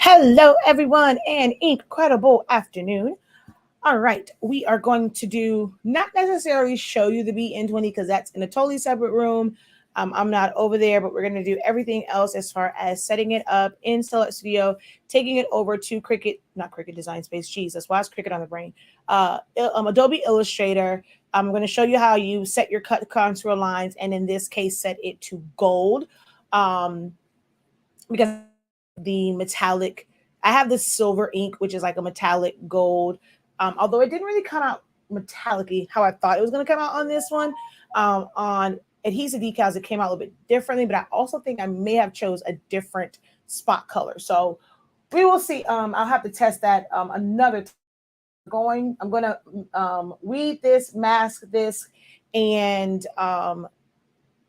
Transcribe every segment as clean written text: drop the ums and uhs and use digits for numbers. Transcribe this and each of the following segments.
Hello, everyone, and incredible afternoon. All right, we are going to do not necessarily show you the BN20 because that's in a totally separate room. I'm not over there, but we're going to do everything else as far as setting it up in Select Studio, taking it over to Cricut, not Cricut Design Space. Geez, that's why it's Cricut on the brain. Adobe Illustrator. I'm going to show you how you set your cut contour lines, and in this case, set it to gold. Because the metallic, I have this silver ink, which is like a metallic gold. Although it didn't really come out metallic-y how I thought it was going to come out on this one. On adhesive decals, it came out a little bit differently, but I also think I may have chose a different spot color. So we will see. I'll have to test that another time. I'm going to read this, mask this, and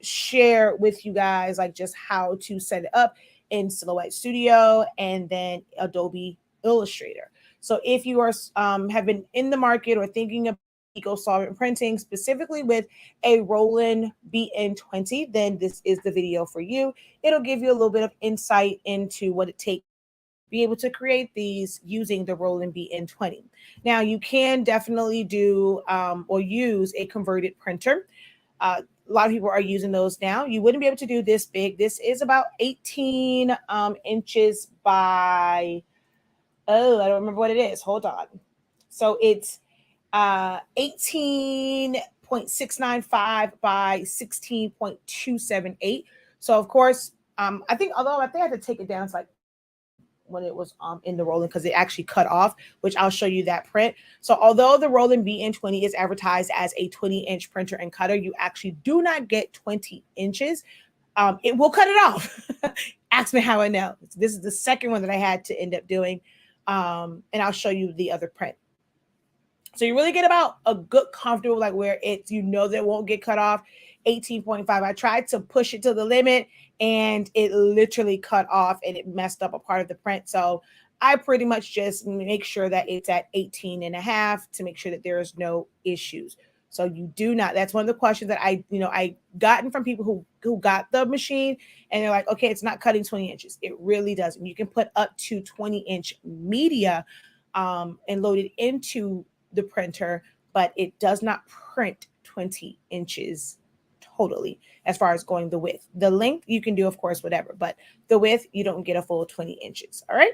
share with you guys like just how to set it up in Silhouette Studio and then Adobe Illustrator. So if you are have been in the market or thinking of eco-solvent printing specifically with a Roland BN20, then this is the video for you. It'll give you a little bit of insight into what it takes to be able to create these using the Roland BN20. Now you can definitely do or use a converted printer. A lot of people are using those now. You wouldn't be able to do this big. This is about 18 inches by, oh, I don't remember what it is. Hold on. So it's 18.695 by 16.278. So of course, I think I had to take it down to like when it was in the Roland because it actually cut off, which I'll show you that print. So although the Roland BN20 is advertised as a 20-inch printer and cutter, you actually do not get 20 inches. It will cut it off. Ask me how I know. This is the second one that I had to end up doing. And I'll show you the other print. So you really get about a good comfortable, like where it's, that it won't get cut off. 18.5. I tried to push it to the limit and it literally cut off and it messed up a part of the print. So I pretty much just make sure that it's at 18 and a half to make sure that there is no issues. So you do not, that's one of the questions that I gotten from people who got the machine and they're like, okay, it's not cutting 20 inches. It really doesn't. You can put up to 20-inch media and load it into the printer, but it does not print 20 inches totally as far as going the width. The length you can do, of course, whatever, but the width you don't get a full 20 inches. All right.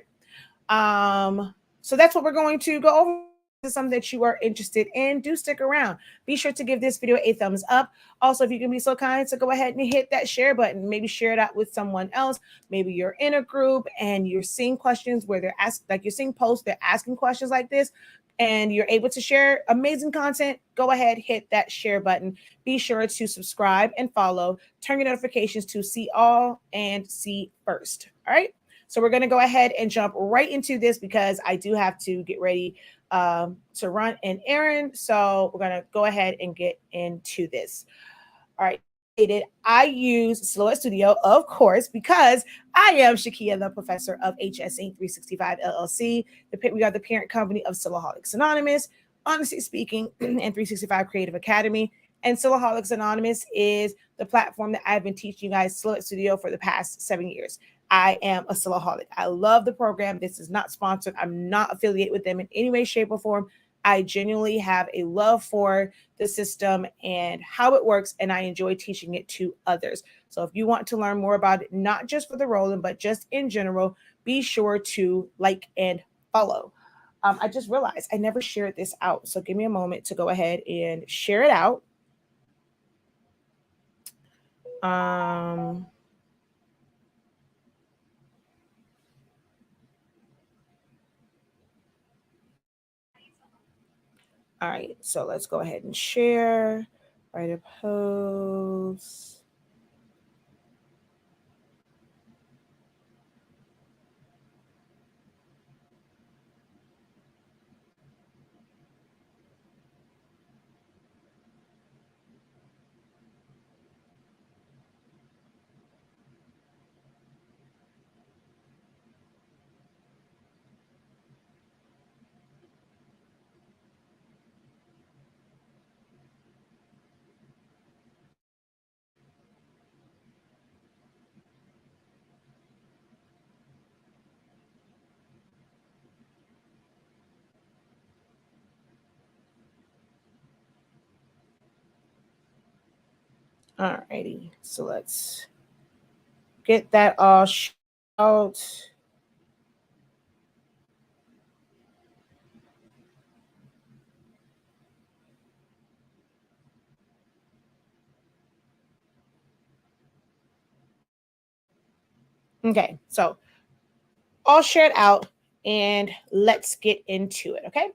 So that's what we're going to go over. This is something that you are interested in. Do stick around. Be sure to give this video a thumbs up. Also, if you can be so kind to go ahead and hit that share button, maybe share it out with someone else. Maybe you're in a group and you're seeing questions where they're asked, like you're seeing posts, they're asking questions like this, and you're able to share amazing content. Go ahead, hit that share button. Be sure to subscribe and follow. Turn your notifications to see all and see first. All right. So we're going to go ahead and jump right into this because I do have to get ready to run an errand. So we're going to go ahead and get into this. All right. I use Silhouette Studio, of course, because I am Shakia, the professor of HS Inc. 365 LLC. We are the parent company of Silhouaholics Anonymous, Honestly Speaking, and 365 Creative Academy. And Silhouaholics Anonymous is the platform that I've been teaching you guys Silhouette Studio for the past 7 years. I am a Silhouaholic. I love the program. This is not sponsored. I'm not affiliated with them in any way, shape, or form. I genuinely have a love for the system and how it works, and I enjoy teaching it to others. So if you want to learn more about it, not just for the Roland, but just in general, be sure to like and follow. I just realized I never shared this out. So give me a moment to go ahead and share it out. All right, so let's go ahead and share, write a post. All righty, so let's get that all out. Okay, so all shared out, and let's get into it, okay?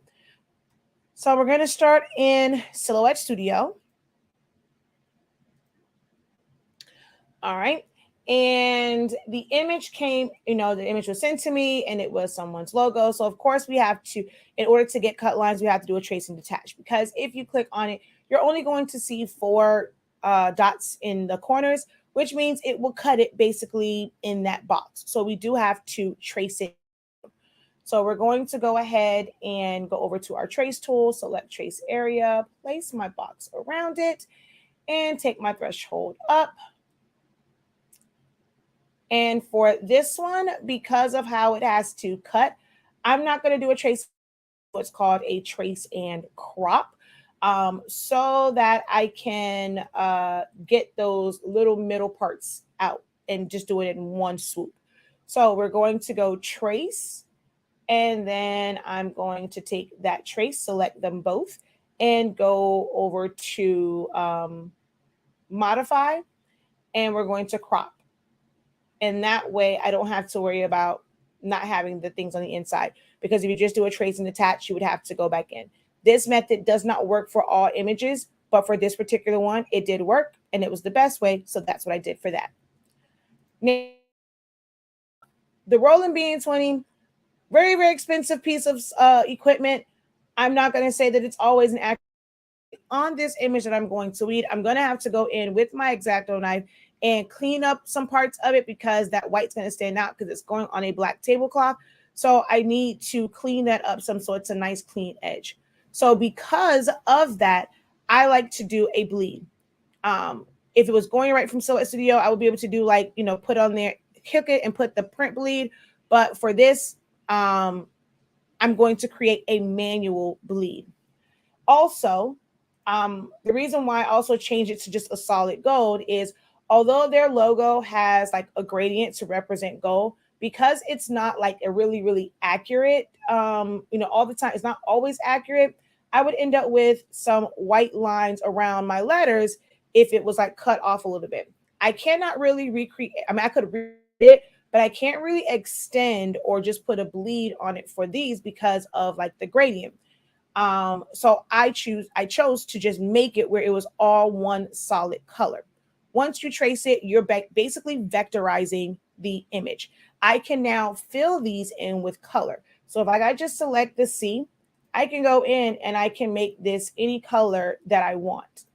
So we're going to start in Silhouette Studio. All right. And the image came, the image was sent to me and it was someone's logo. So of course we have to, in order to get cut lines, we have to do a trace and detach, because if you click on it, you're only going to see 4 dots in the corners, which means it will cut it basically in that box. So we do have to trace it. So we're going to go ahead and go over to our trace tool, select trace area, place my box around it, and take my threshold up. And for this one, because of how it has to cut, I'm not going to do a trace, what's called a trace and crop, so that I can get those little middle parts out and just do it in one swoop. So we're going to go trace, and then I'm going to take that trace, select them both, and go over to modify, and we're going to crop. And that way I don't have to worry about not having the things on the inside, because if you just do a trace and detach, you would have to go back in. This method does not work for all images, but for this particular one, it did work and it was the best way. So that's what I did for that. Now, the Roland BN20, very, very expensive piece of equipment. I'm not going to say that it's always an accurate. On this image that I'm going to read, I'm going to have to go in with my X-Acto knife and clean up some parts of it, because that white's going to stand out because it's going on a black tablecloth. So I need to clean that up some, so it's a nice clean edge. So because of that, I like to do a bleed. If it was going right from Silhouette Studio, I would be able to do put on there, hook it and put the print bleed. But for this, I'm going to create a manual bleed. Also, the reason why I also changed it to just a solid gold is, although their logo has like a gradient to represent gold, because it's not like a really, really accurate, all the time, it's not always accurate. I would end up with some white lines around my letters if it was like cut off a little bit. I cannot really recreate. I mean, I could read it, but I can't really extend or just put a bleed on it for these because of like the gradient. So I chose to just make it where it was all one solid color. Once you trace it, you're basically vectorizing the image. I can now fill these in with color. So if I just select the C, I can go in and I can make this any color that I want.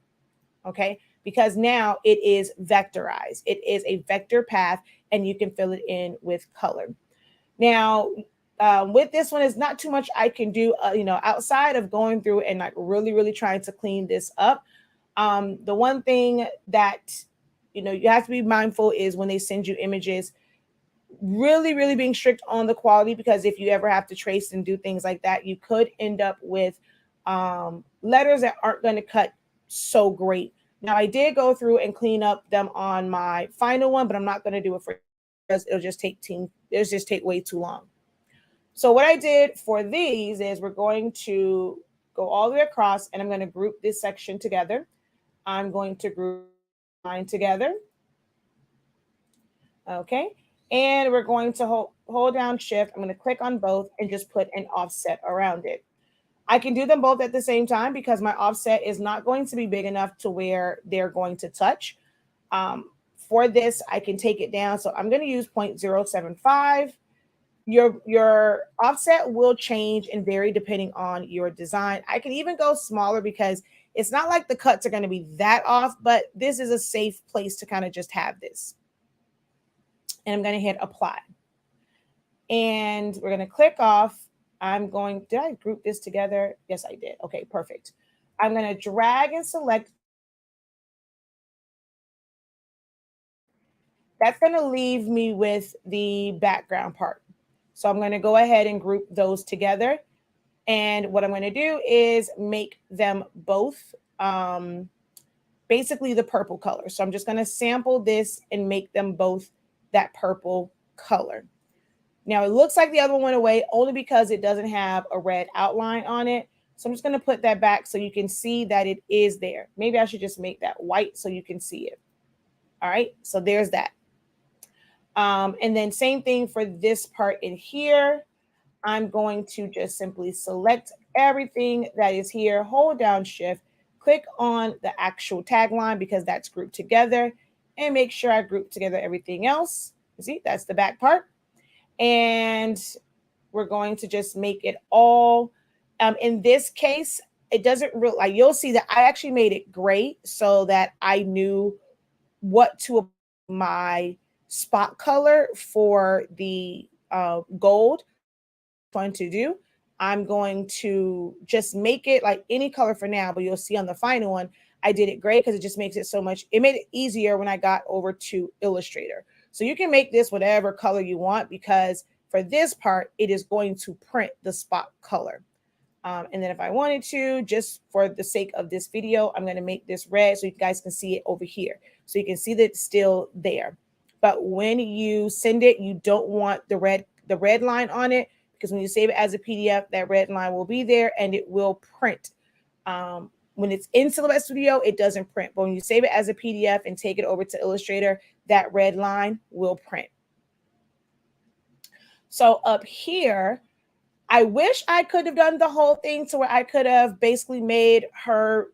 Okay, because now it is vectorized. It is a vector path and you can fill it in with color. Now, with this one, is not too much I can do, outside of going through and like really, really trying to clean this up. The one thing that, you have to be mindful is when they send you images, really, really being strict on the quality, because if you ever have to trace and do things like that, you could end up with letters that aren't going to cut so great. Now, I did go through and clean up them on my final one, but I'm not going to do it for, because it'll just take way too long. So what I did for these is we're going to go all the way across, and I'm going to group this section together. I'm going to group mine together. Okay. And we're going to hold down shift. I'm going to click on both and just put an offset around it. I can do them both at the same time because my offset is not going to be big enough to where they're going to touch. For this, I can take it down. So I'm going to use 0.075. Your offset will change and vary depending on your design. I can even go smaller because it's not like the cuts are going to be that off, but this is a safe place to kind of just have this. And I'm going to hit apply. And we're going to click off. Did I group this together? Yes, I did. Okay, perfect. I'm going to drag and select. That's going to leave me with the background part. So I'm going to go ahead and group those together. And what I'm going to do is make them both basically the purple color. So I'm just going to sample this and make them both that purple color. Now it looks like the other one went away only because it doesn't have a red outline on it. So I'm just going to put that back so you can see that it is there. Maybe I should just make that white so you can see it. All right, so there's that. And then same thing for this part in here. I'm going to just simply select everything that is here, hold down Shift, click on the actual tagline because that's grouped together, and make sure I group together everything else. You see, that's the back part. And we're going to just make it all, in this case, it doesn't really, like, you'll see that I actually made it gray so that I knew what to apply my spot color for the gold. Going to do, I'm going to just make it like any color for now, but you'll see on the final one, I did it gray because it just makes it so much, it made it easier when I got over to Illustrator. So you can make this whatever color you want because for this part, it is going to print the spot color. And then if I wanted to, just for the sake of this video, I'm going to make this red so you guys can see it over here. So you can see that it's still there. But when you send it, you don't want the red line on it, because when you save it as a PDF, that red line will be there and it will print. When it's in Silhouette Studio, it doesn't print. But when you save it as a PDF and take it over to Illustrator, that red line will print. So up here, I wish I could have done the whole thing to where I could have basically made her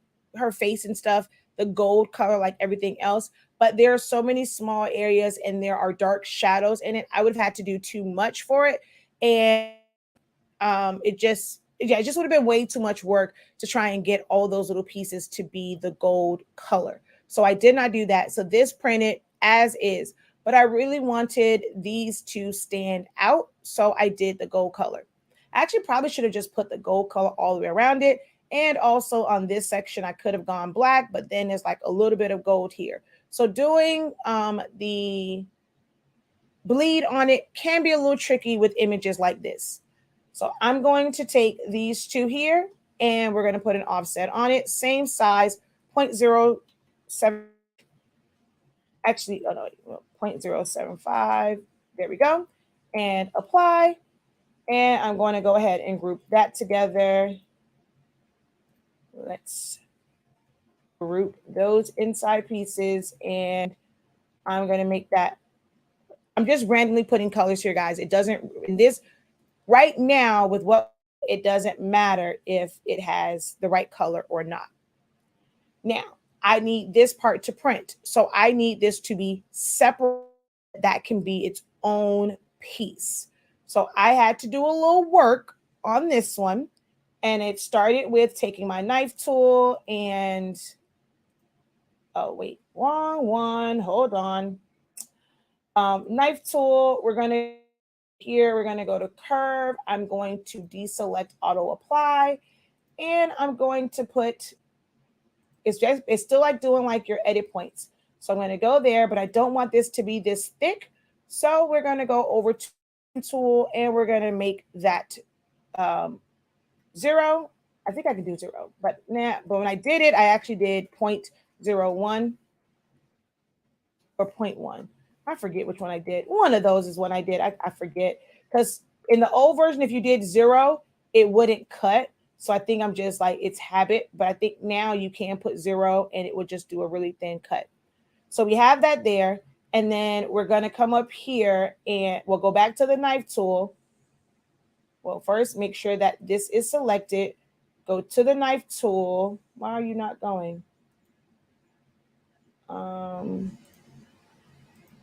face and stuff the gold color like everything else. But there are so many small areas and there are dark shadows in it. I would have had to do too much for it. And it just would have been way too much work to try and get all those little pieces to be the gold color. So I did not do that. So this printed as is, but I really wanted these to stand out. So I did the gold color. I actually probably should have just put the gold color all the way around it. And also on this section, I could have gone black, but then there's like a little bit of gold here. So doing the bleed on it can be a little tricky with images like this. So I'm going to take these two here and we're going to put an offset on it. Same size, 0.07. Actually, oh no, 0.075. There we go. And apply. And I'm going to go ahead and group that together. Let's group those inside pieces. And I'm going to make that. I'm just randomly putting colors here, guys. It doesn't, in this, right now with what, it doesn't matter if it has the right color or not. Now, I need this part to print. So I need this to be separate. That can be its own piece. So I had to do a little work on this one. And it started with taking my knife tool and, oh, wait, wrong one. Hold on. Knife tool, we're going to, here, we're going to go to curve. I'm going to deselect auto apply. And I'm going to put, it's still like doing like your edit points. So I'm going to go there, but I don't want this to be this thick. So we're going to go over to tool and we're going to make that 0. I think I can do 0, but when I did it, I actually did 0.01 or 0.1. I forget which one I did. One of those is one I did. I forget, because in the old version, if you did 0, it wouldn't cut. So I think I'm just like, it's habit, but I think now you can put 0 and it would just do a really thin cut. So we have that there. And then we're going to come up here and we'll go back to the knife tool. Well, first make sure that this is selected. Go to the knife tool. Why are you not going?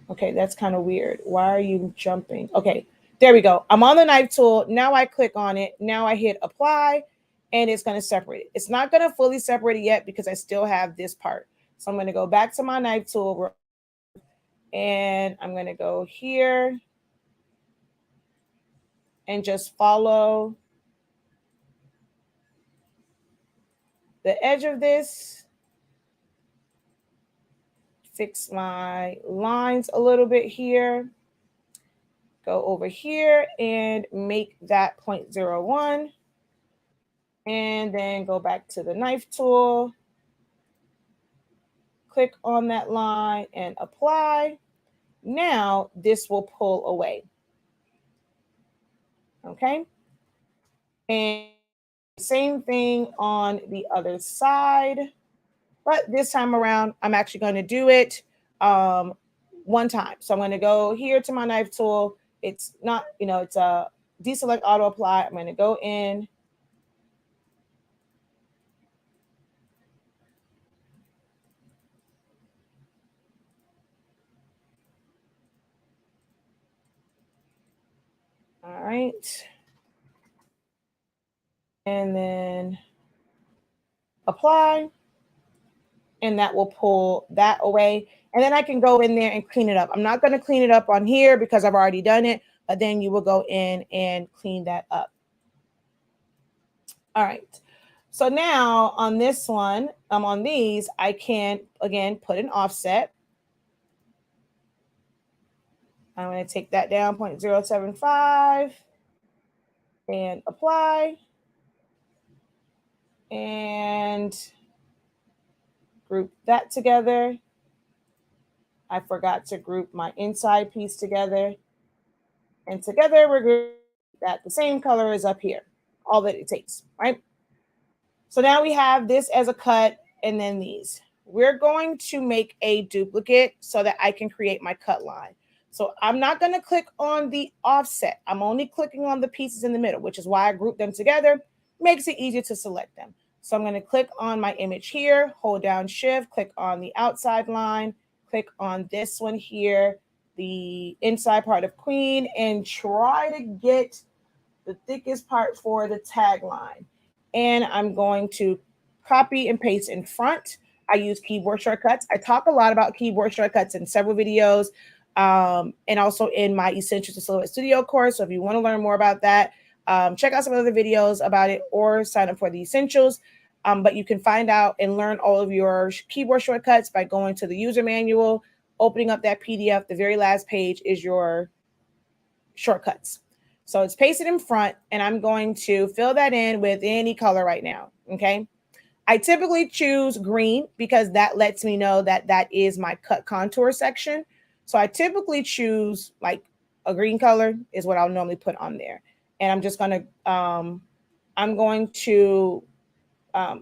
Okay, that's kind of weird. Why are you jumping? Okay, there we go. I'm on the knife tool. Now I click on it. Now I hit apply and it's going to separate it. It's not going to fully separate it yet because I still have this part. So I'm going to go back to my knife tool and I'm going to go here and just follow the edge of this. Fix my lines a little bit here. Go over here and make that 0.01. And then go back to the knife tool. click on that line and apply. Now this will pull away. Okay. And same thing on the other side. But this time around, I'm actually going to do it one time. So I'm going to go here to my knife tool. It's not, it's a deselect auto apply. I'm going to go in. All right. And then apply. And that will pull that away. And then I can go in there and clean it up. I'm not going to clean it up on here because I've already done it, but then you will go in and clean that up. All right. So now on this one, on these, I can, again, put an offset. I'm going to take that down 0.075 and apply. And group that together. I forgot to group my inside piece together. And together we're grouping that the same color is up here. All that it takes, right? So now we have this as a cut and then these. We're going to make a duplicate so that I can create my cut line. So I'm not going to click on the offset. I'm only clicking on the pieces in the middle, which is why I group them together. Makes it easier to select them. So I'm going to click on my image here, hold down shift, click on the outside line, click on this one here, the inside part of Queen, and try to get the thickest part for the tagline. And I'm going to copy and paste in front. I use keyboard shortcuts. I talk a lot about keyboard shortcuts in several videos, and also in my Essentials to Silhouette Studio course. So if you want to learn more about that, check out some other videos about it or sign up for the Essentials. But you can find out and learn all of your keyboard shortcuts by going to the user manual, opening up that PDF. The very last page is your shortcuts. So it's pasted in front, and I'm going to fill that in with any color right now, okay? I typically choose green because that lets me know that that is my cut contour section. So I typically choose like a green color is what I'll normally put on there. And I'm just going to, I'm going to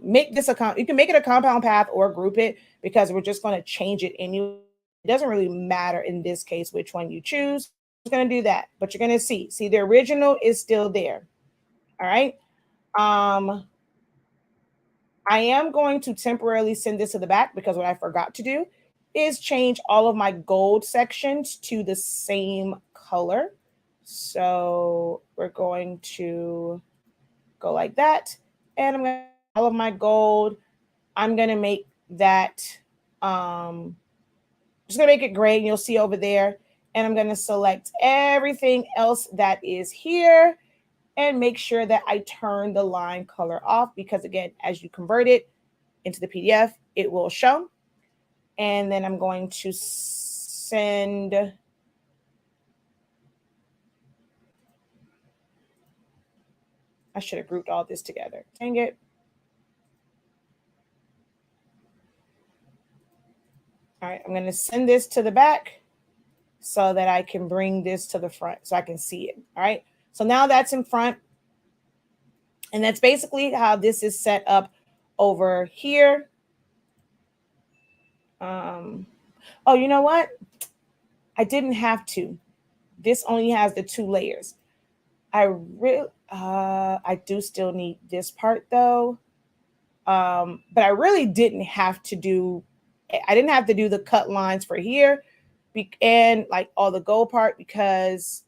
make this a, you can make it a compound path or group it because we're just going to change it anyway. It doesn't really matter in this case which one you choose. Going to do that, but you're going to see the original is still there. All right. I am going to temporarily send this to the back because what I forgot to do is change all of my gold sections to the same color. So we're going to go like that, and I'm going to all of my gold. I'm going to make that just going to make it gray, and you'll see over there. And I'm going to select everything else that is here and make sure that I turn the line color off because, again, as you convert it into the PDF, it will show. And then I'm going to send I should have grouped all this together. Dang it. All right, I'm going to send this to the back so that I can bring this to the front so I can see it. All right. So now that's in front. And that's basically how this is set up over here. Oh, you know what? I didn't have to. This only has the 2 layers. I do still need this part though. But I really didn't have to do, I didn't have to do the cut lines for here and like all the gold part because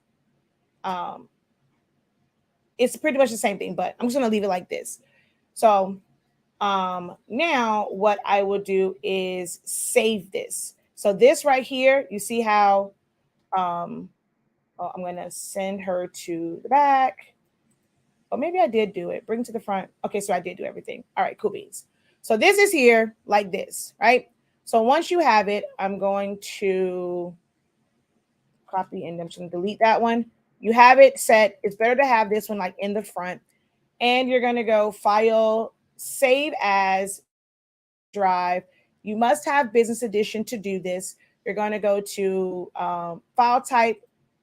it's pretty much the same thing, but I'm just going to leave it like this. So now what I will do is save this. So this right here, you see how I'm going to send her to the back. Or maybe I did do it. Bring to the front. Okay, so I did do everything. All right, cool beans. So this is here like this, right? So once you have it, I'm going to copy and I'm just going to delete that one. You have it set. It's better to have this one like in the front. And you're going to go File, Save As, Drive. You must have Business Edition to do this. You're going to go to file type,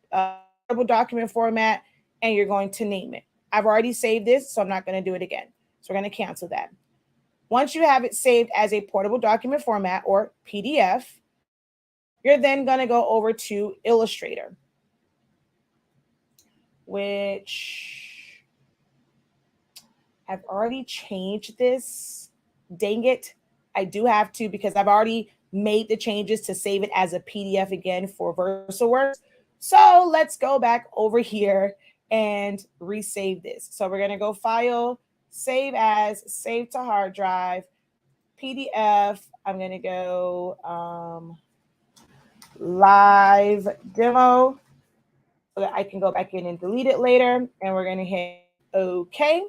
document format, and you're going to name it. I've already saved this, so I'm not going to do it again. So we're going to cancel that. Once you have it saved as a portable document format or PDF, you're then going to go over to Illustrator, which I've already changed this. Dang it. I do have to because I've already made the changes to save it as a PDF again for VersaWorks. So let's go back over here and resave this. So we're going to go File, Save As, Save to Hard Drive, PDF. I'm going to go Live Demo so that I can go back in and delete it later. And we're going to hit OK.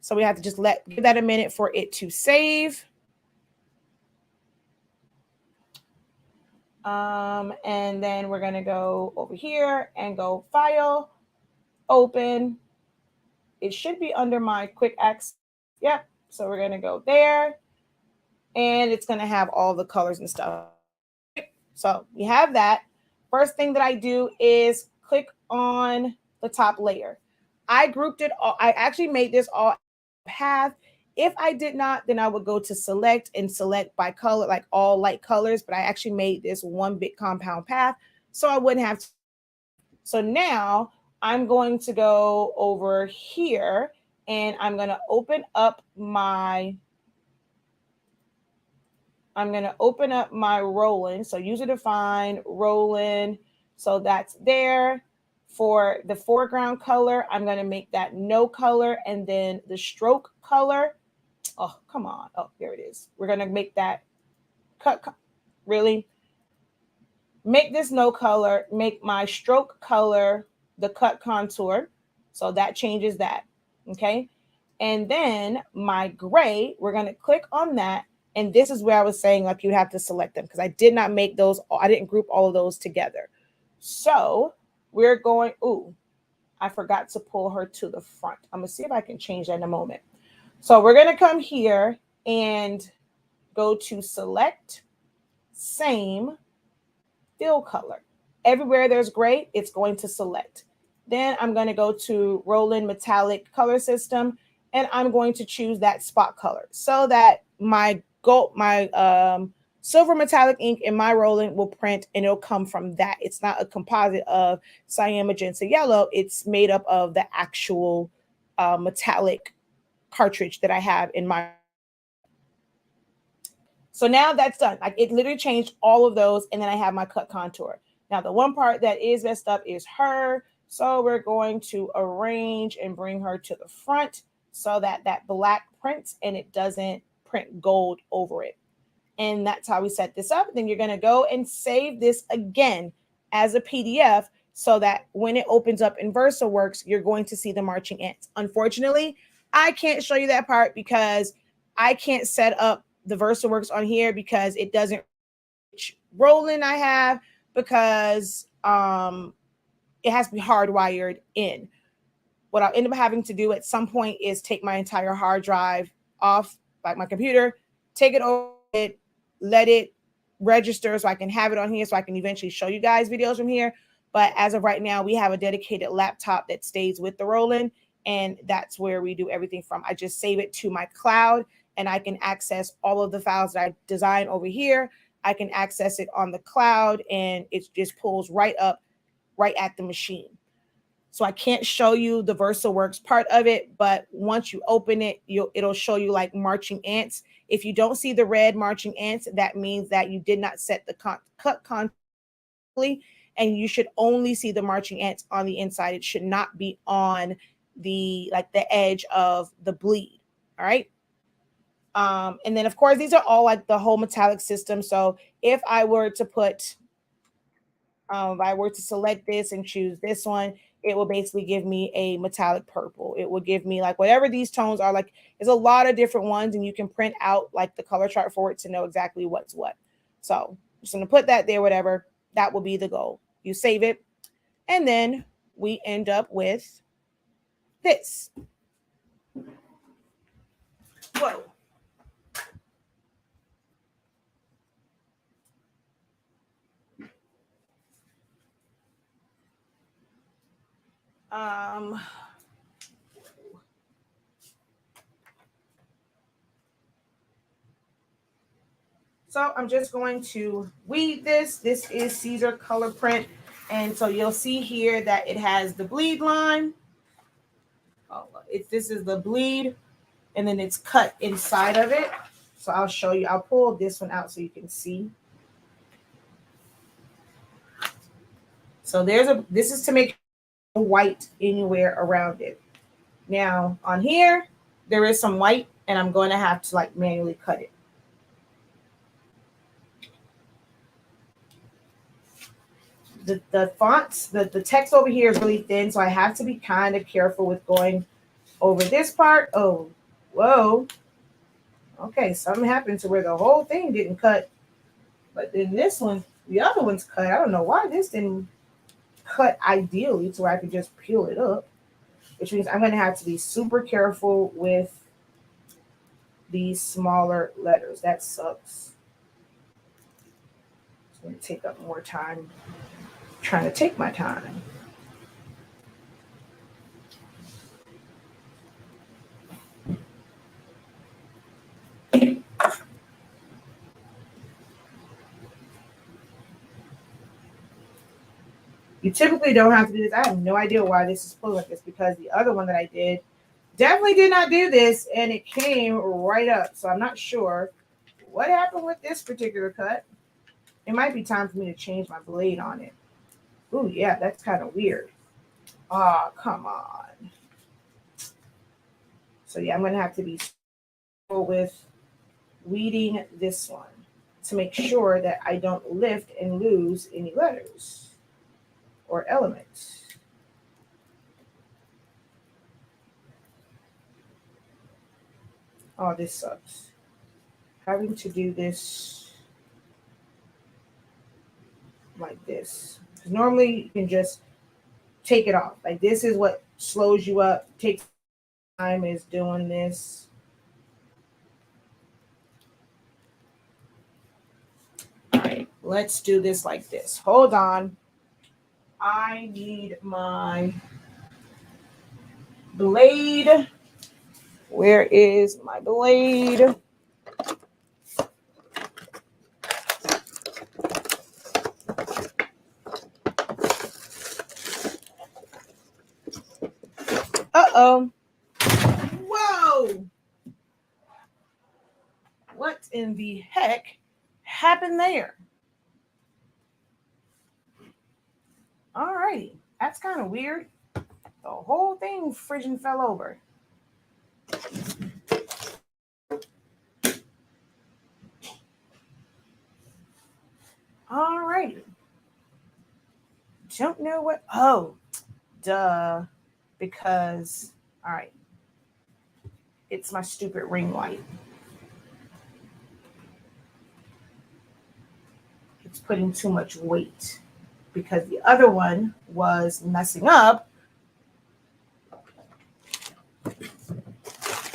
So we have to just give that a minute for it to save. And then we're going to go over here and go File, Open. It should be under my quick access. Yep. So we're going to go there. And it's going to have all the colors and stuff. So we have that. First thing that I do is click on the top layer. I grouped it all. I actually made this all path. If I did not, then I would go to select and select by color, like all light colors. But I actually made this one big compound path, so I wouldn't have to. So now I'm going to go over here and I'm going to open up my Roland. So user define Roland. So that's there. For the foreground color, I'm going to make that no color. And then the stroke color. Oh, come on. Oh, there it is. We're going to make that really. Make this no color. Make my stroke color the cut contour. So that changes that. Okay. And then my gray, we're going to click on that. And this is where I was saying, like, you have to select them because I did not make those. I didn't group all of those together. So we're going, ooh, I forgot to pull her to the front. I'm going to see if I can change that in a moment. So we're going to come here and go to select, same, fill color. Everywhere there's gray, it's going to select. Then I'm going to go to Roland metallic color system, and I'm going to choose that spot color so that my silver metallic ink in my Roland will print, and it'll come from that. It's not a composite of cyan, magenta, yellow. It's made up of the actual metallic cartridge that I have in my. So now that's done. Like, it literally changed all of those, and then I have my cut contour. Now the one part that is messed up is her. So we're going to arrange and bring her to the front so that that black prints and it doesn't print gold over it. And that's how we set this up. Then you're going to go and save this again as a PDF so that when it opens up in VersaWorks, you're going to see the marching ants. Unfortunately, I can't show you that part because I can't set up the VersaWorks on here because it doesn't reach Roland I have because it has to be hardwired in. What I'll end up having to do at some point is take my entire hard drive off, like my computer, take it over, let it register so I can have it on here so I can eventually show you guys videos from here. But as of right now, we have a dedicated laptop that stays with the Roland, and that's where we do everything from. I just save it to my cloud, and I can access all of the files that I design over here. I can access it on the cloud, and it just pulls right up, right at the machine. So I can't show you the VersaWorks part of it, but once you open it, it'll show you like marching ants. If you don't see the red marching ants, that means that you did not set the cut contour, and you should only see the marching ants on the inside. It should not be on the edge of the bleed. All right. And then of course, these are all like the whole metallic system. So if I were to select this and choose this one, it will basically give me a metallic purple. It will give me like whatever these tones are. Like, there's a lot of different ones, and you can print out like the color chart for it to know exactly what's what. So I'm just going to put that there, whatever. That will be the goal. You save it, and then we end up with this. Whoa. Um, so I'm just going to weed this. This is Siser color print. And so you'll see here that it has the bleed line. Oh, this is the bleed, and then it's cut inside of it. So I'll show you. I'll pull this one out so you can see. So this is to make white anywhere around it. Now on here, there is some white, and I'm going to have to like manually cut it. The fonts, the text over here is really thin, so I have to be kind of careful with going over this part. Oh, whoa. Okay, something happened to where the whole thing didn't cut. But then this one, the other one's cut. I don't know why this didn't cut ideally to where I could just peel it up, which means I'm going to have to be super careful with these smaller letters. That sucks. It's going to take up more time trying to take my time. You typically don't have to do this. I have no idea why this is pulling like this, because the other one that I did definitely did not do this, and it came right up. So I'm not sure what happened with this particular cut. It might be time for me to change my blade on it. Ooh, yeah, that's kind of weird. Oh, come on. So yeah, I'm going to have to be careful with weeding this one to make sure that I don't lift and lose any letters or elements. Oh, this sucks. Having to do this like this. Because normally you can just take it off. Like this is what slows you up, takes time, is doing this. All right, let's do this like this. Hold on. I need my blade. Where is my blade? Uh-oh. Whoa. What in the heck happened there? All righty. That's kind of weird. The whole thing friggin' fell over. All righty. Don't know what. Oh, duh. Because, all right. It's my stupid ring light. It's putting too much weight because the other one was messing up.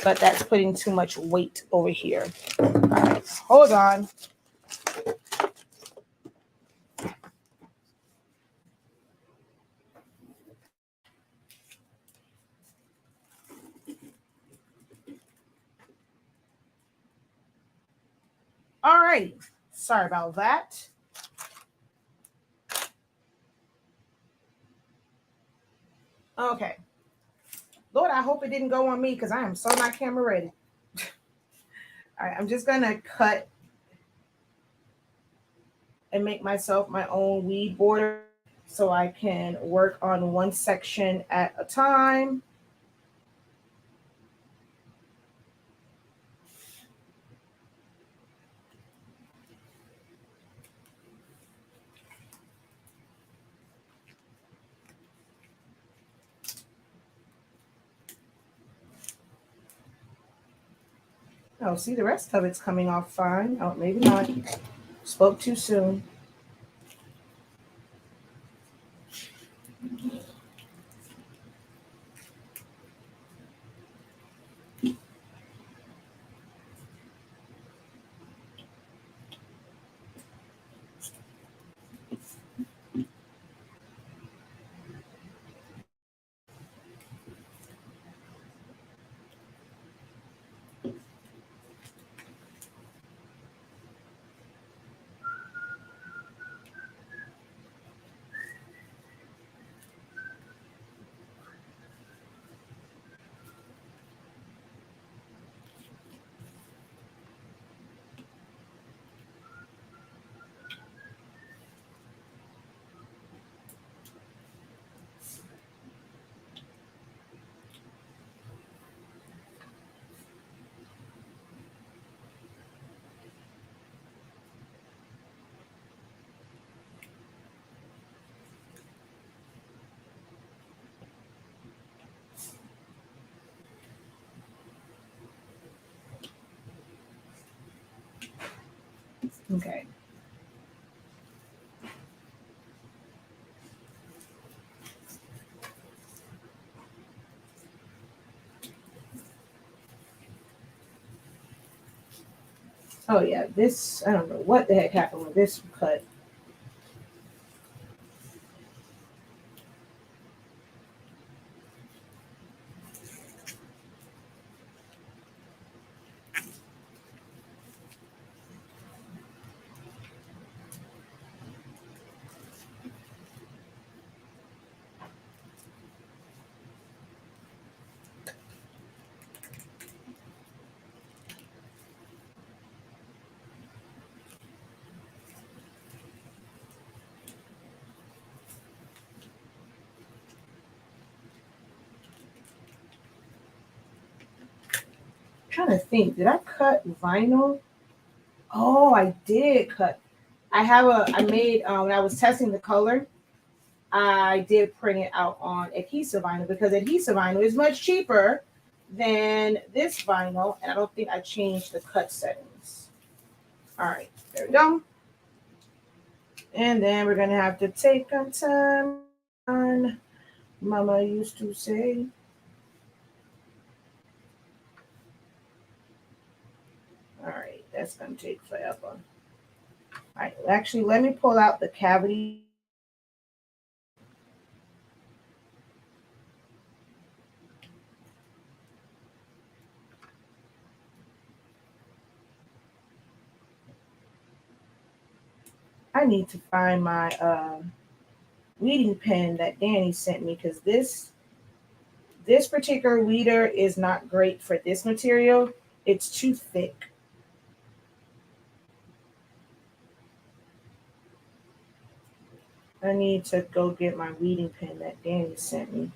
But that's putting too much weight over here. All right, hold on. All right, sorry about that. Okay. Lord, I hope it didn't go on me because I am so not camera ready. All right, I'm just going to cut and make myself my own weed border so I can work on one section at a time. Oh, see, the rest of it's coming off fine. Oh, maybe not. Spoke too soon. Okay. Oh yeah, this, I don't know what the heck happened with this cut. I'm trying to think, did I cut vinyl? Oh, I did cut. I made, when I was testing the color, I did print it out on adhesive vinyl because adhesive vinyl is much cheaper than this vinyl. And I don't think I changed the cut settings. All right, there we go. And then we're going to have to take our time. Mama used to say. All right, that's going to take forever. All right, actually, let me pull out the cavity. I need to find my weeding pen that Danny sent me because this particular weeder is not great for this material. It's too thick. I need to go get my weeding pen that Danny sent me.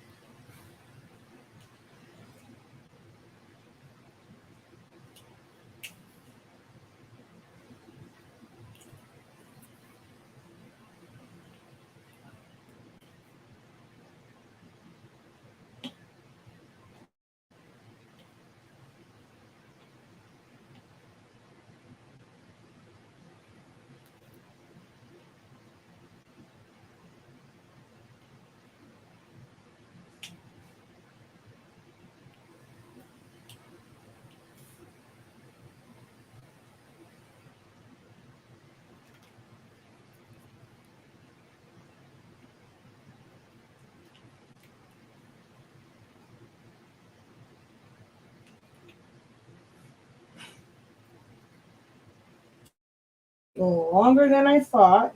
A little longer than I thought.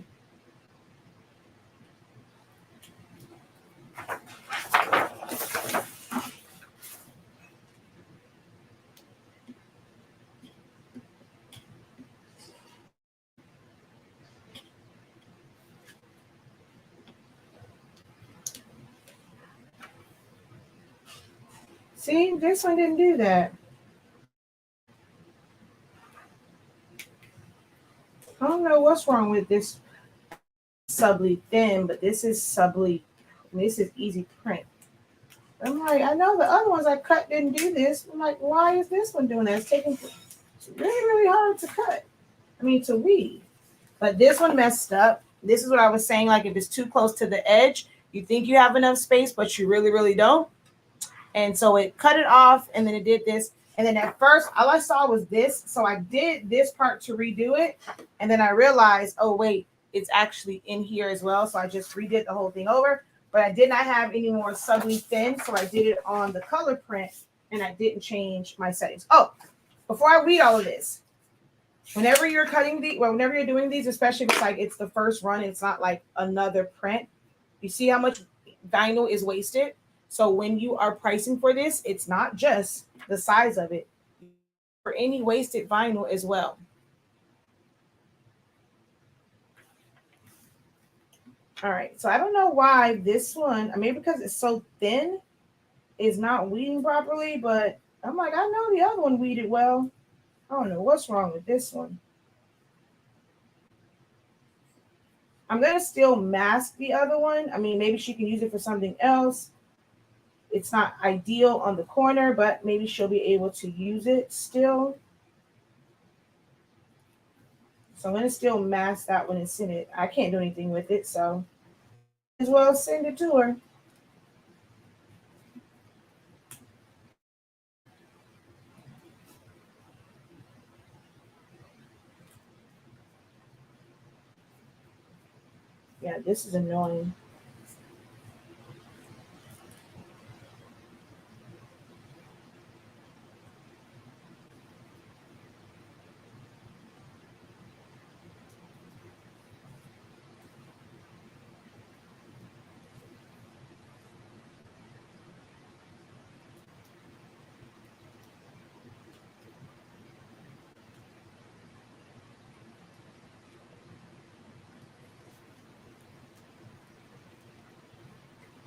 See, this one didn't do that. I don't know what's wrong with this Subly thin, but this is Subly. This is easy print. I'm like, I know the other ones I cut didn't do this. I'm like, why is this one doing that? It's really, really hard to cut. I mean, to weed. But this one messed up. This is what I was saying. Like, if it's too close to the edge, you think you have enough space, but you really, really don't. And so it cut it off, and then it did this. And then at first, all I saw was this. So I did this part to redo it. And then I realized, oh, wait, it's actually in here as well. So I just redid the whole thing over. But I did not have any more subly thin. So I did it on the color print, and I didn't change my settings. Oh, before I read all of this, whenever you're whenever you're doing these, especially if it's the first run, it's not like another print. You see how much vinyl is wasted? So when you are pricing for this, it's not just the size of it, for any wasted vinyl as well. All right, so I don't know why this one, maybe because it's so thin, is not weeding properly, but I'm like, I know the other one weeded well. I don't know what's wrong with this one. I'm going to still mask the other one. I mean, maybe she can use it for something else. It's not ideal on the corner, but maybe she'll be able to use it still. So I'm going to still mask that one and send it. I can't do anything with it, so as well send it to her. Yeah, this is annoying.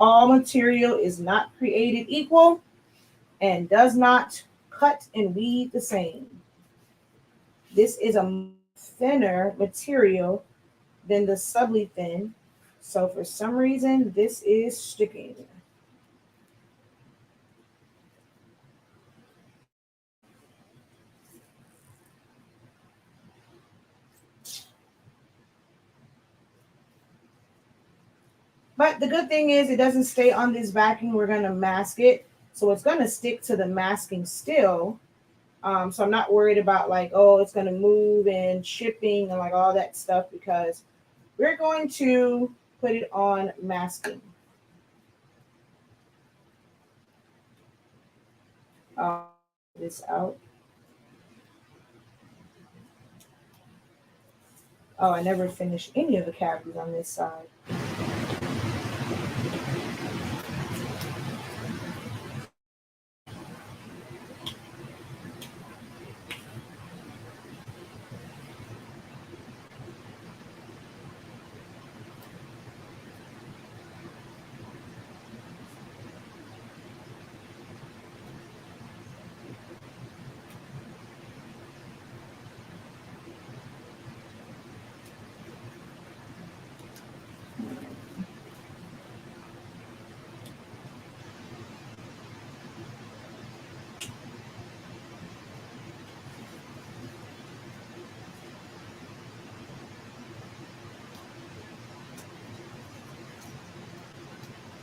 All material is not created equal and does not cut and weave the same. This is a thinner material than the subly thin. So for some reason, this is sticking. But the good thing is it doesn't stay on this backing. We're going to mask it. So it's going to stick to the masking still. So I'm not worried about like, oh, it's going to move and shipping and like all that stuff because we're going to put it on masking. This out. Oh, I never finished any of the cavities on this side.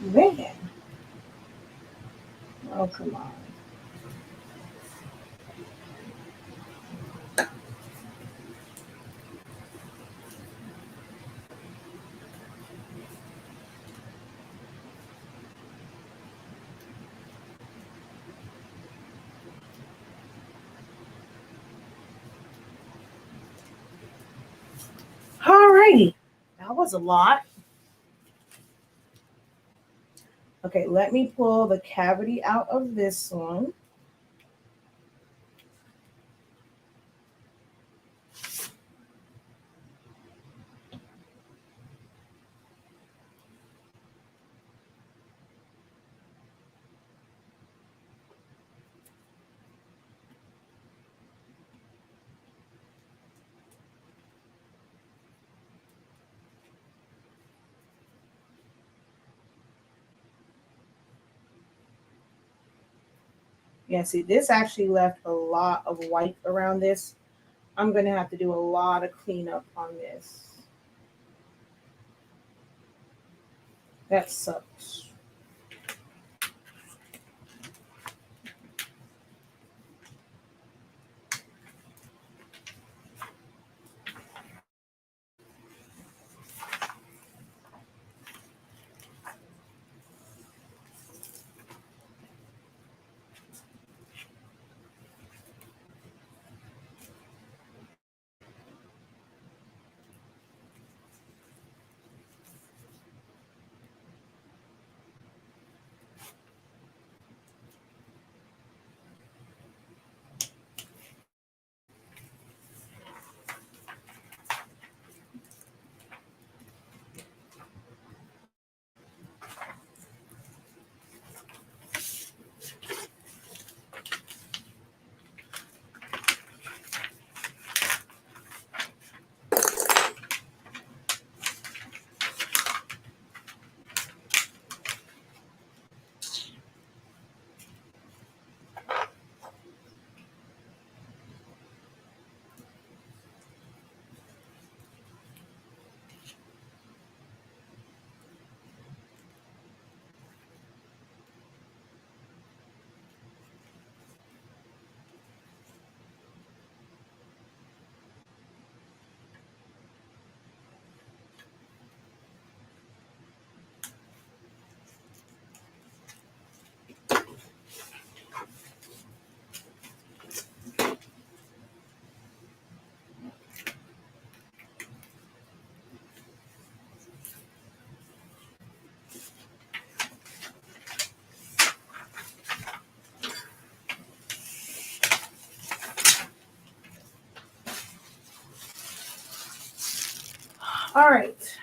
Man. Oh, come on. Alrighty. That was a lot. Okay, let me pull the cavity out of this one. Yeah, see, this actually left a lot of white around this. I'm going to have to do a lot of cleanup on this. That sucks. All right.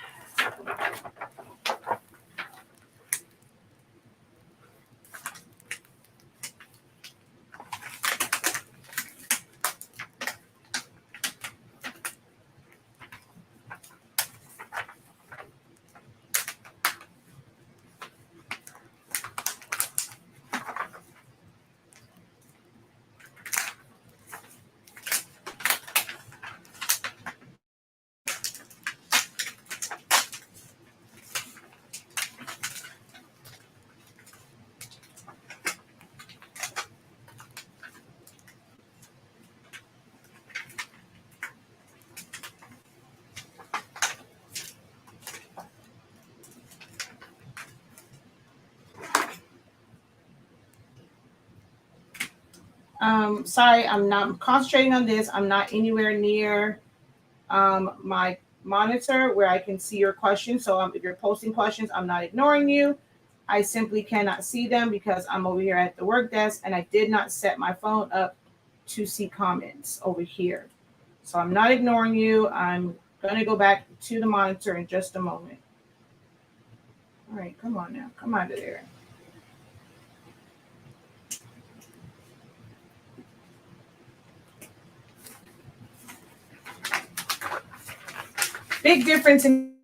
Sorry, I'm not concentrating on this. I'm not anywhere near my monitor where I can see your questions. So if you're posting questions, I'm not ignoring you. I simply cannot see them because I'm over here at the work desk and I did not set my phone up to see comments over here. So I'm not ignoring you. I'm going to go back to the monitor in just a moment. All right, come on now. Come out of there. Big difference in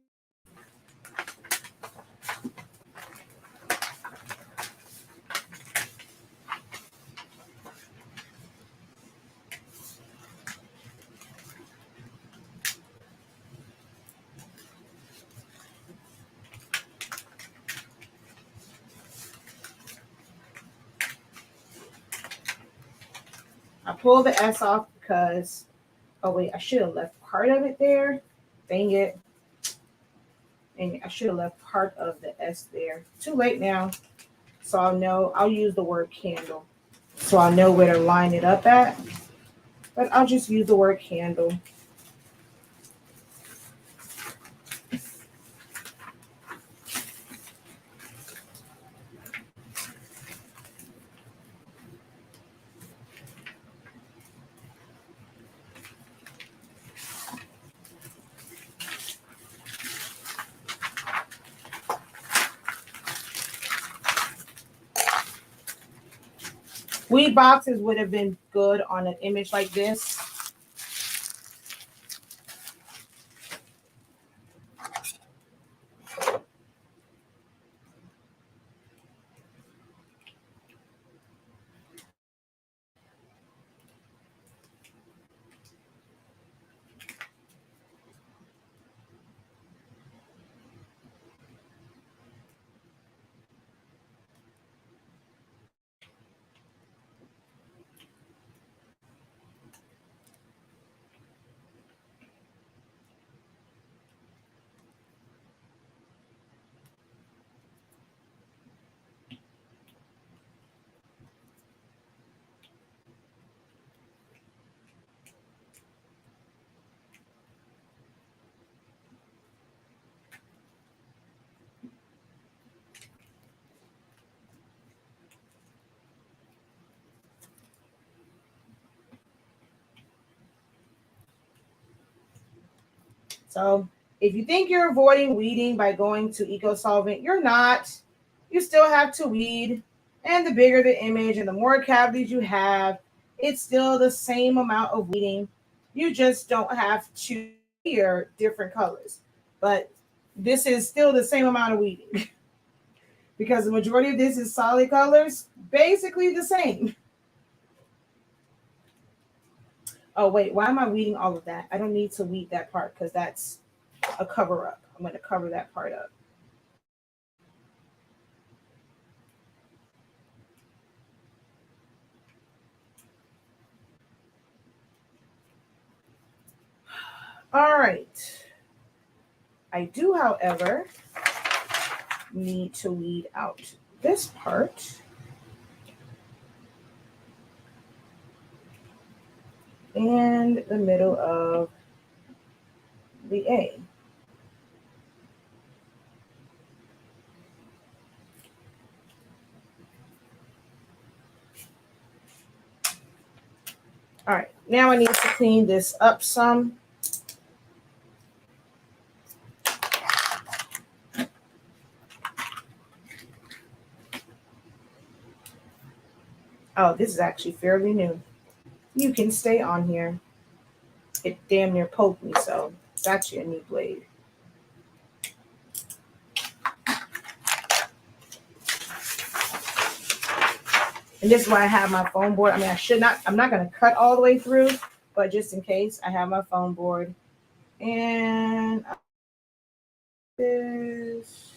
I pulled the S off because, oh wait, I should have left part of it there. Dang it. And I should have left part of the S there. Too late now. So I'll know, I'll use the word candle. So I'll know where to line it up at. But I'll just use the word candle. Weed boxes would have been good on an image like this. So if you think you're avoiding weeding by going to eco-solvent, you're not. You still have to weed. And the bigger the image and the more cavities you have, it's still the same amount of weeding. You just don't have to hear different colors. But this is still the same amount of weeding because the majority of this is solid colors, basically the same. Oh, wait, why am I weeding all of that? I don't need to weed that part because that's a cover up. I'm going to cover that part up. All right. I do, however, need to weed out this part. And the middle of the A. All right, now I need to clean this up some. Oh, this is actually fairly new. You can stay on here. It damn near poked me, so it's actually a new blade. And this is why I have my foam board. I mean, I'm not going to cut all the way through, but just in case, I have my foam board. And this,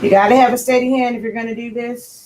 you got to have a steady hand if you're going to do this.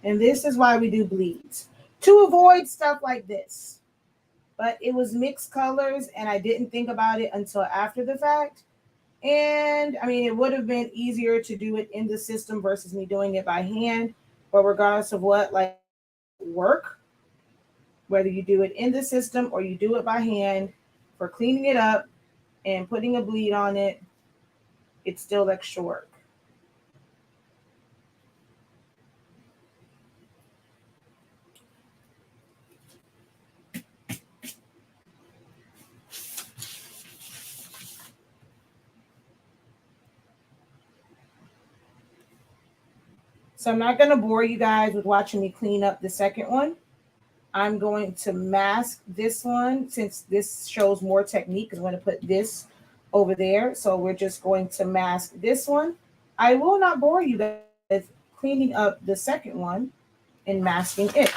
And this is why we do bleeds, to avoid stuff like this. But it was mixed colors, and I didn't think about it until after the fact. And I mean, it would have been easier to do it in the system versus me doing it by hand. But regardless of what, like, work, whether you do it in the system or you do it by hand, for cleaning it up and putting a bleed on it, it's still extra work. So I'm not going to bore you guys with watching me clean up the second one. I'm going to mask this one since this shows more technique, because I'm going to put this over there. So we're just going to mask this one. I will not bore you guys with cleaning up the second one and masking it.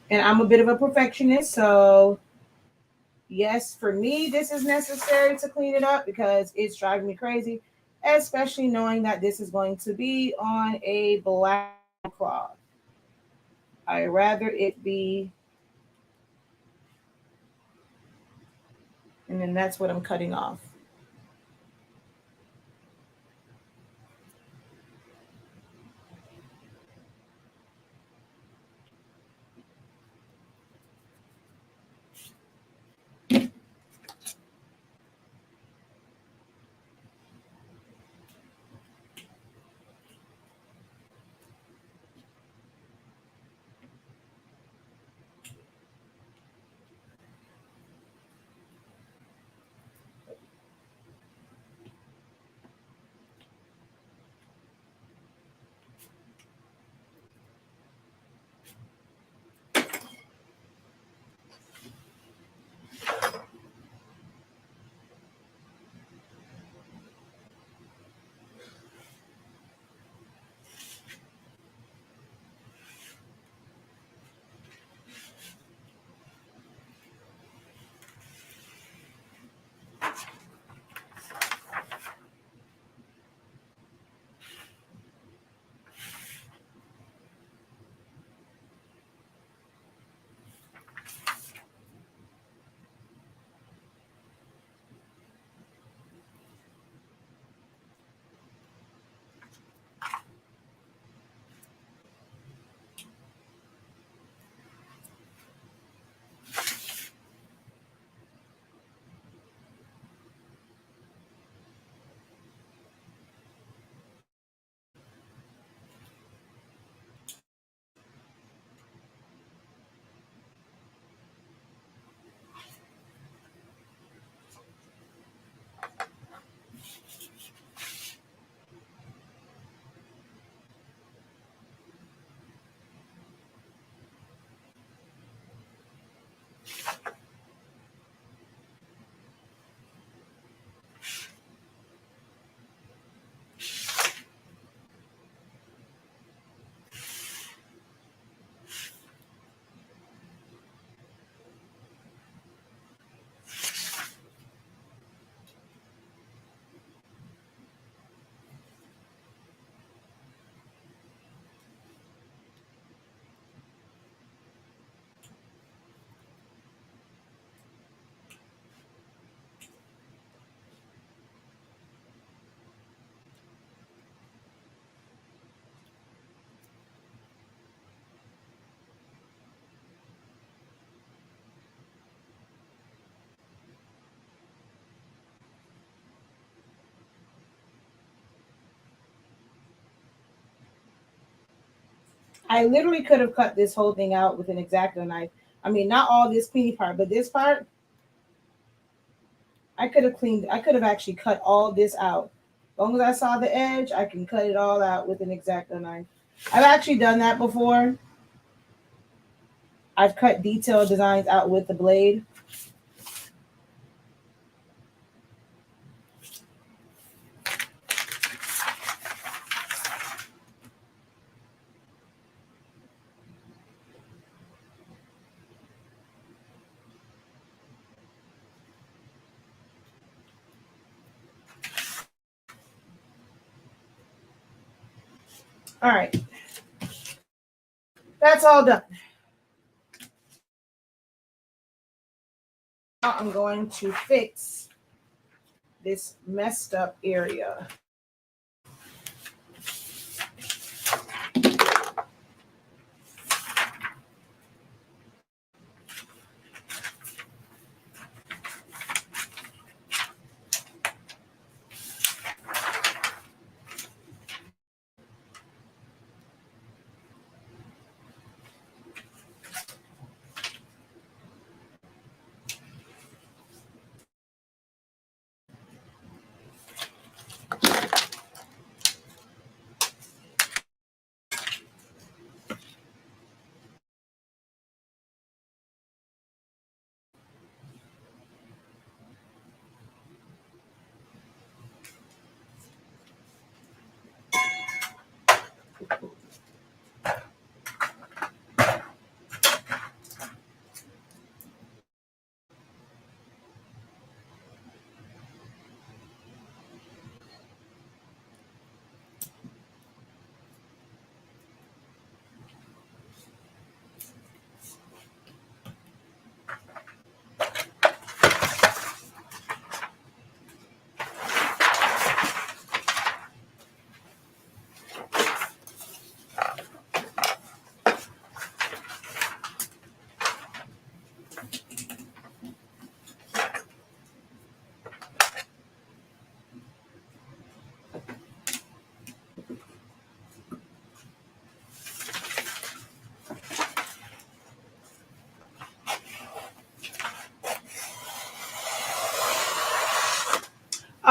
And I'm a bit of a perfectionist, so yes, for me, this is necessary to clean it up because it's driving me crazy, especially knowing that this is going to be on a black cloth. I'd rather it be, and then that's what I'm cutting off. I literally could have cut this whole thing out with an X-Acto knife. I mean, not all this cleaning part, but this part, I could have cleaned, I could have actually cut all this out. As long as I saw the edge, I can cut it all out with an X-Acto knife. I've actually done that before. I've cut detailed designs out with the blade. All right. That's all done. Now I'm going to fix this messed up area.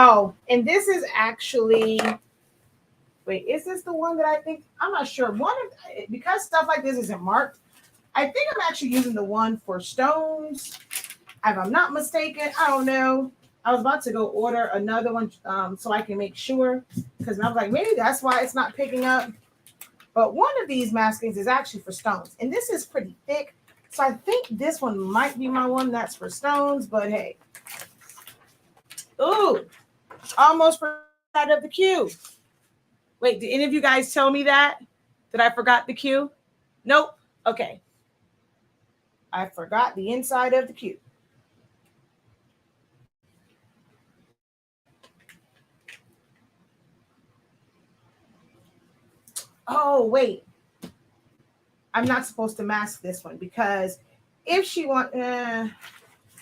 Oh, and this is actually, wait, is this the one that I think? I'm not sure. One of, because stuff like this isn't marked, I think I'm actually using the one for stones. If I'm not mistaken, I don't know. I was about to go order another one so I can make sure, because I was like, maybe that's why it's not picking up. But one of these maskings is actually for stones, and this is pretty thick. So I think this one might be my one that's for stones, but hey. Ooh, almost forgot of the cue. Wait, did any of you guys tell me that? That I forgot the cue? Nope. Okay. I forgot the inside of the cue. Oh, wait. I'm not supposed to mask this one because if she want,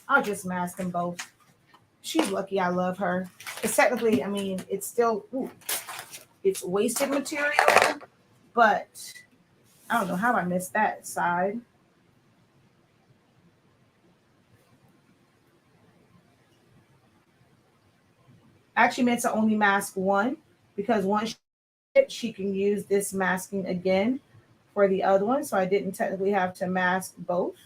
I'll just mask them both. She's lucky I love her. It's technically, I mean, it's still, it's wasted material, but I don't know how I missed that side. I actually meant to only mask one because once she can use this masking again for the other one. So I didn't technically have to mask both.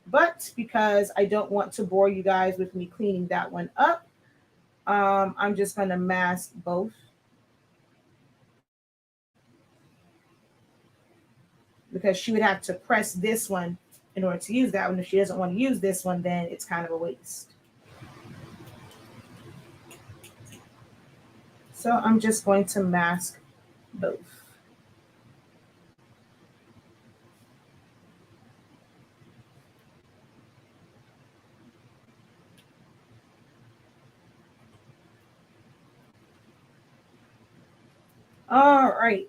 But because I don't want to bore you guys with me cleaning that one up, I'm just going to mask both. Because she would have to press this one in order to use that one. If she doesn't want to use this one, then it's kind of a waste. So I'm just going to mask both. All right.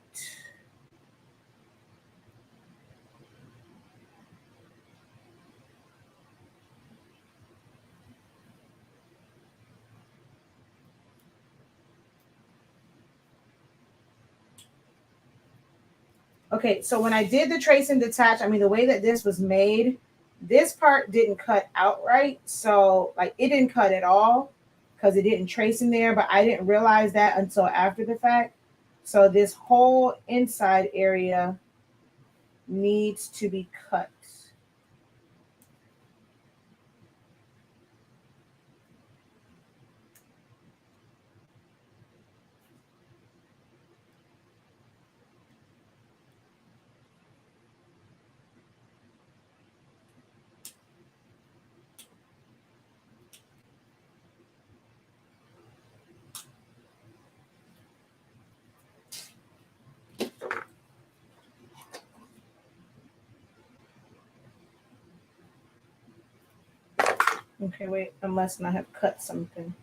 Okay, so when I did the trace and detach, I mean, the way that this was made, this part didn't cut out right. So like it didn't cut at all because it didn't trace in there, but I didn't realize that until after the fact. So this whole inside area needs to be cut. Okay, wait, unless I have cut something.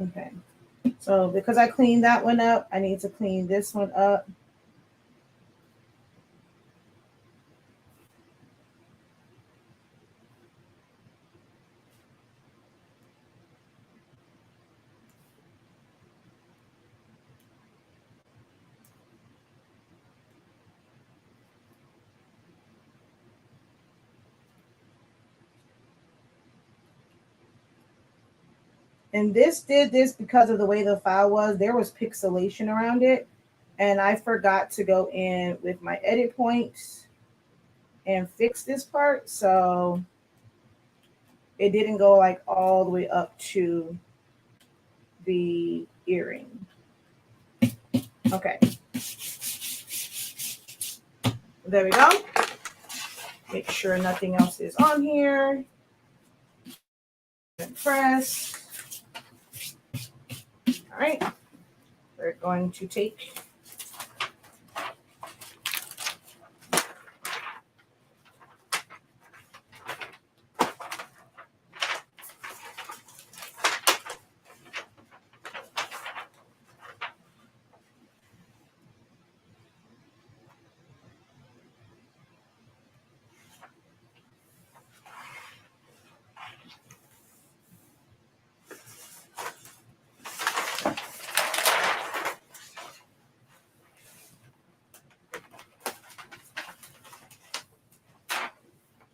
Okay, so because I cleaned that one up, I need to clean this one up. And this did this because of the way the file was. There was pixelation around it. And I forgot to go in with my edit points and fix this part. So it didn't go like all the way up to the earring. Okay. There we go. Make sure nothing else is on here. And press. All right. We're going to take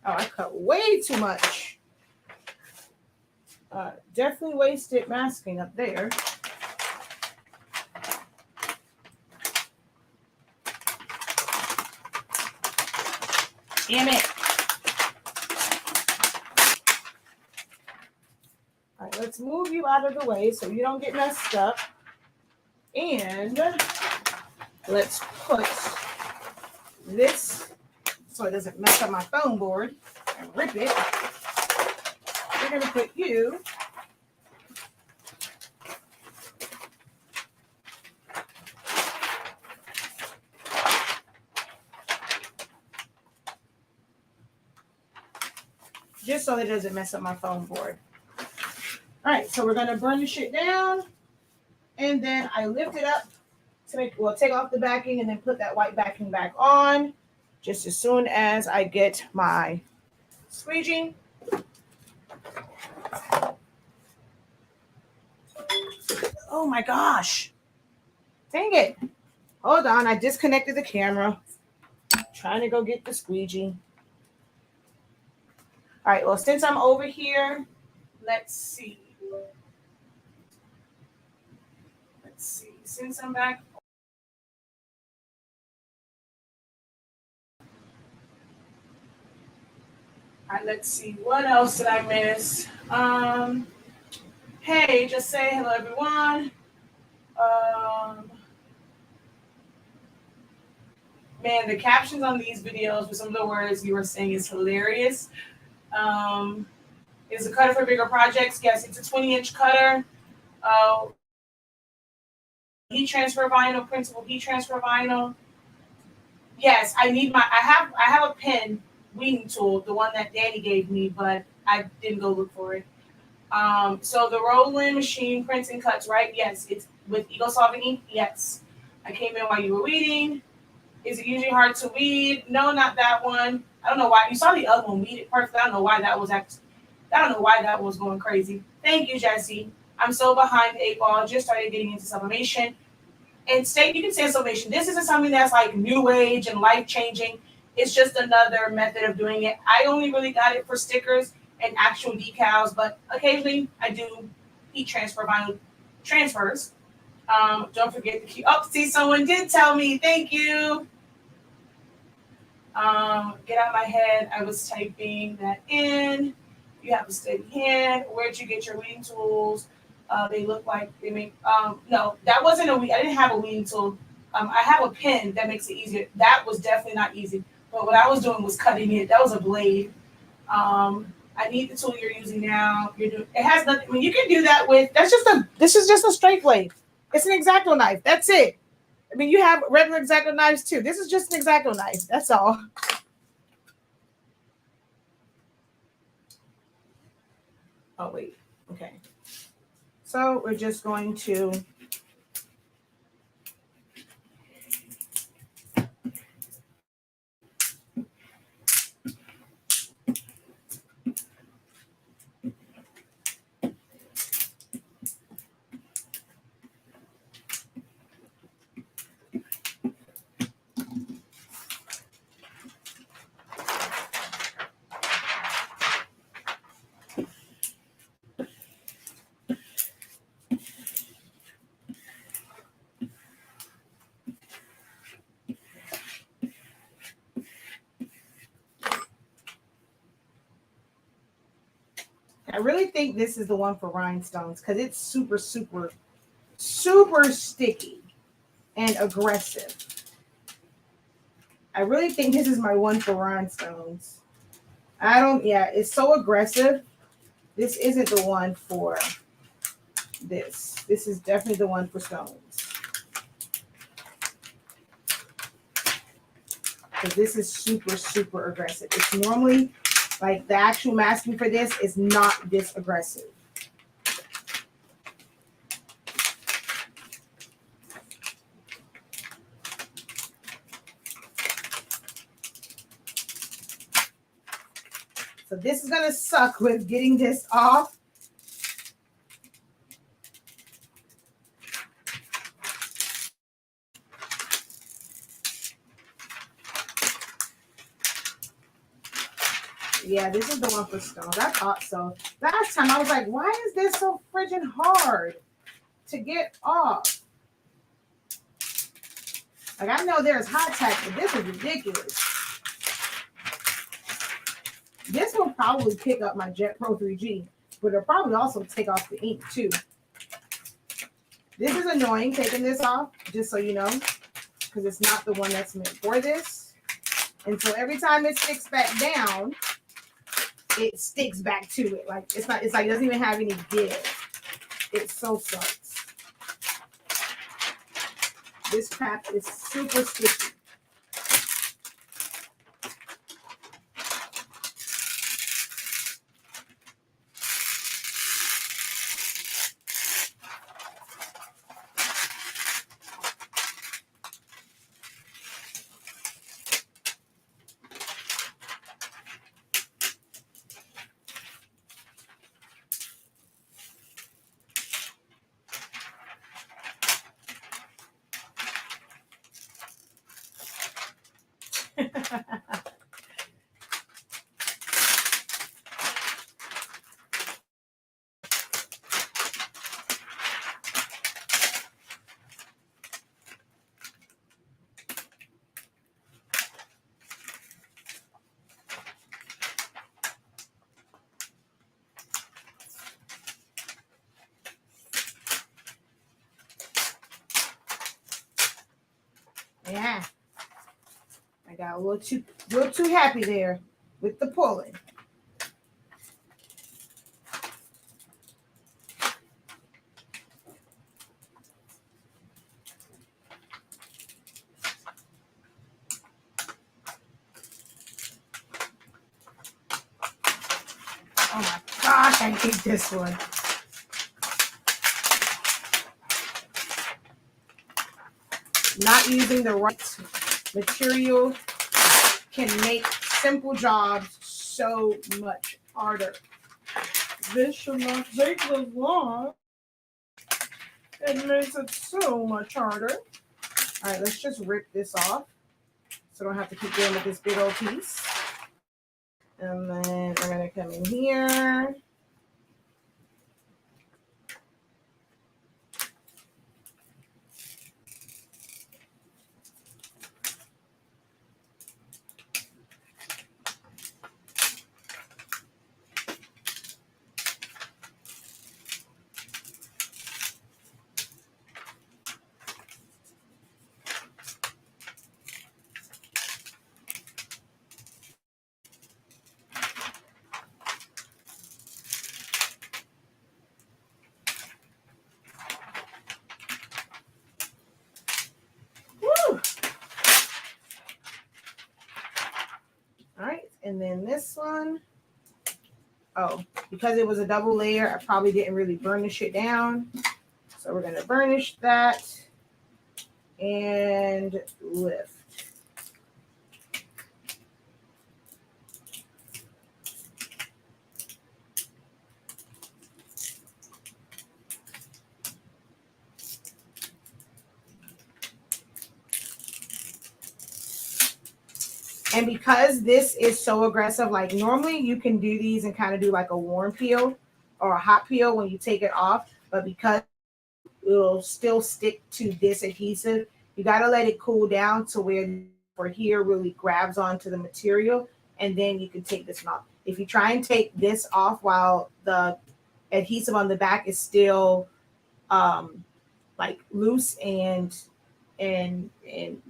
oh, I cut way too much. Definitely wasted masking up there. Damn it. All right, let's move you out of the way so you don't get messed up. And let's put this so it doesn't mess up my foam board and rip it. We're going to put you just so it doesn't mess up my foam board. All right, so we're going to burnish it down, and then I lift it up to make, well, take off the backing and then put that white backing back on just as soon as I get my squeegee. Oh my gosh. Dang it. Hold on, I disconnected the camera. Trying to go get the squeegee. All right, well, since I'm over here, let's see. Since I'm back. All right, let's see. What else did I miss? Hey, just say hello, everyone. Man, the captions on these videos for some of the words you were saying is hilarious. Is a cutter for bigger projects? Yes, it's a 20-inch cutter. Heat transfer vinyl, printable heat transfer vinyl. Yes, I have a pen, weeding tool, the one that Danny gave me, but I didn't go look for it. So the Roland machine prints and cuts, right? Yes. It's with Eagle Solving ink. Yes. I came in while you were weeding. Is it usually hard to weed? No, not that one. I don't know why. You saw the other one weeded perfect. I don't know why that was actually. I don't know why that was going crazy. Thank you, Jesse. I'm so behind the 8 ball. Just started getting into sublimation. And you can say sublimation. This isn't something that's like new age and life changing. It's just another method of doing it. I only really got it for stickers and actual decals, but occasionally I do heat transfer vinyl transfers. Don't forget to keep. Oh, see, someone did tell me. Thank you. Get out of my head. I was typing that in. You have a steady hand. Where'd you get your weeding tools? They look like they make. No, that wasn't a weed. I didn't have a weeding tool. I have a pen that makes it easier. That was definitely not easy. But what I was doing was cutting it. That was a blade. I need the tool you're using now. It has nothing. I mean, you can do that with. This is just a straight blade. It's an X-Acto knife. That's it. I mean, you have regular X-Acto knives too. This is just an X-Acto knife. That's all. Oh, wait. Okay. So we're just going to I really think this is the one for rhinestones because it's super, super, super sticky and aggressive. I really think this is my one for rhinestones. It's so aggressive. This isn't the one for this. This is definitely the one for stones. Because this is super, super aggressive. It's normally like the actual masking for this is not this aggressive. So this is gonna suck with getting this off. Yeah, this is the one for stones. I thought so. Last time I was like, why is this so friggin' hard to get off? Like, I know there's hot tack, but this is ridiculous. This will probably pick up my Jet Pro 3G, but it'll probably also take off the ink too. This is annoying taking this off, just so you know, because it's not the one that's meant for this. And so every time it sticks back down, it sticks back to it. Like it's like it doesn't even have any give. It so sucks. This crap is super sticky. Yeah, I got a little too happy there with the pulling. Oh my gosh, I hate this one. Not using the right material can make simple jobs so much harder. This should not take this long. It makes it so much harder. All right, let's just rip this off so I don't have to keep dealing with this big old piece. And then I'm going to come in here. All right, and then this one. Oh, because it was a double layer, I probably didn't really burnish it down. So we're going to burnish that and lift. And because this is so aggressive, like normally you can do these and kind of do like a warm peel or a hot peel when you take it off. But because it'll still stick to this adhesive, you got to let it cool down to where here really grabs onto the material. And then you can take this off. If you try and take this off while the adhesive on the back is still like loose and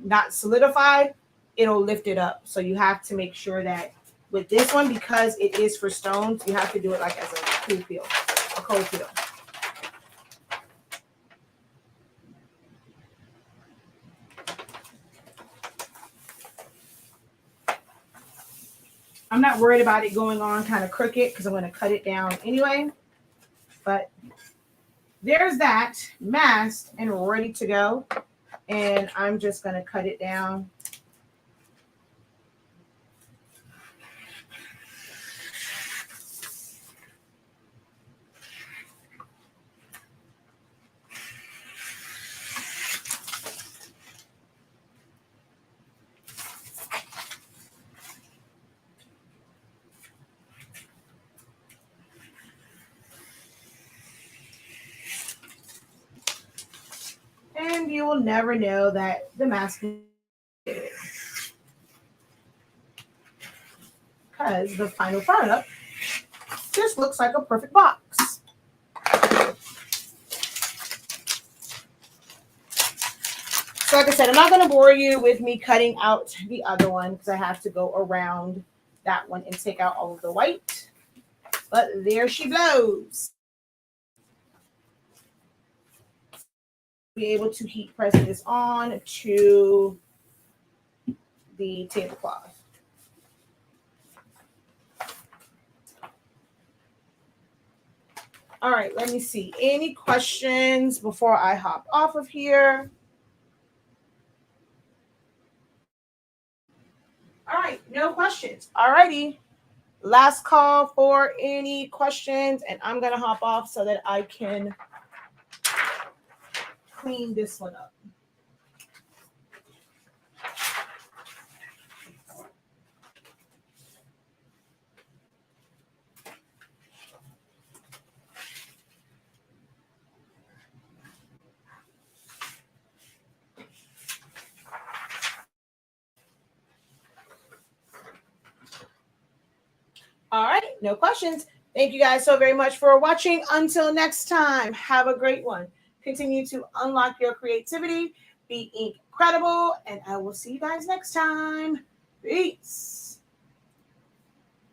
not solidified, it'll lift it up. So you have to make sure that with this one, because it is for stones, you have to do it like as a cool peel, a cold peel. I'm not worried about it going on kind of crooked because I'm going to cut it down anyway. But there's that masked and ready to go. And I'm just going to cut it down. And you will never know that the mask did it. Because the final product just looks like a perfect box. So like I said, I'm not going to bore you with me cutting out the other one because I have to go around that one and take out all of the white. But there she blows. Be able to heat press this on to the tablecloth. All right, let me see. Any questions before I hop off of here? All right, no questions. All righty. Last call for any questions, and I'm going to hop off so that I can clean this one up. All right, no questions. Thank you guys so very much for watching. Until next time, have a great one. Continue to unlock your creativity, be incredible, and I will see you guys next time. Peace.